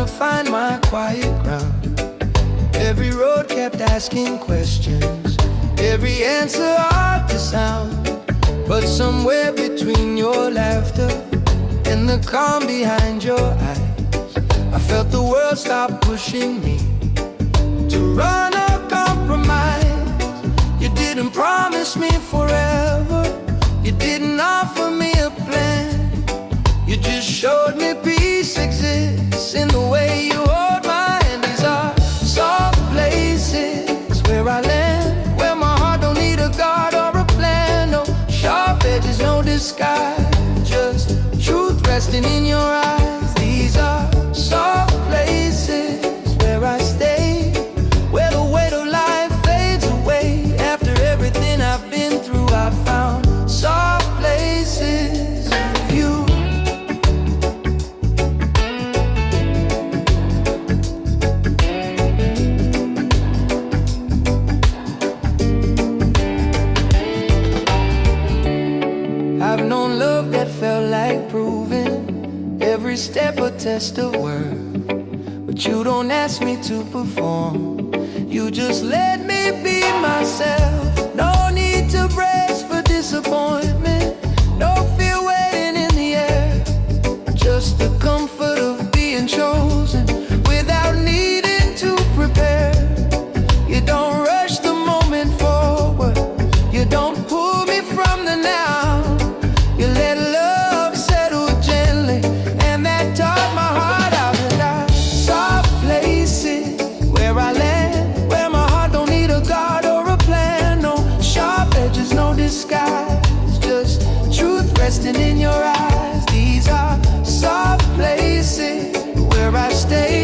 to find my quiet ground. Every road kept asking questions, every answer hard to sound. But somewhere between your laughter and the calm behind your eyes, I felt the world stop pushing me to run or compromise. You didn't promise me forever, you didn't offer me a plan. You just showed me peace exists in the way you hold my hand. These are soft places where I land, where my heart don't need a guard or a plan. No sharp edges, no disguise, just truth resting in your eyes. These are soft places where I stay, where the weight of life fades away. After everything I've been through, I found soft places with you. I've known love that felt like proving every step a test of worth. But you don't ask me to perform, you just let me be myself. No need to brace for disappointment, no fear waiting in the air. Just the comfort of being chosen without needing to prepare. You don't rush the moment forward, you don't pull me from the now. You let love settle gently, and that taught my heart how to die. Soft places where I land, where my heart don't need a guard or a plan. No sharp edges, no disguise, just truth resting in your eyes. These are soft places where I stay,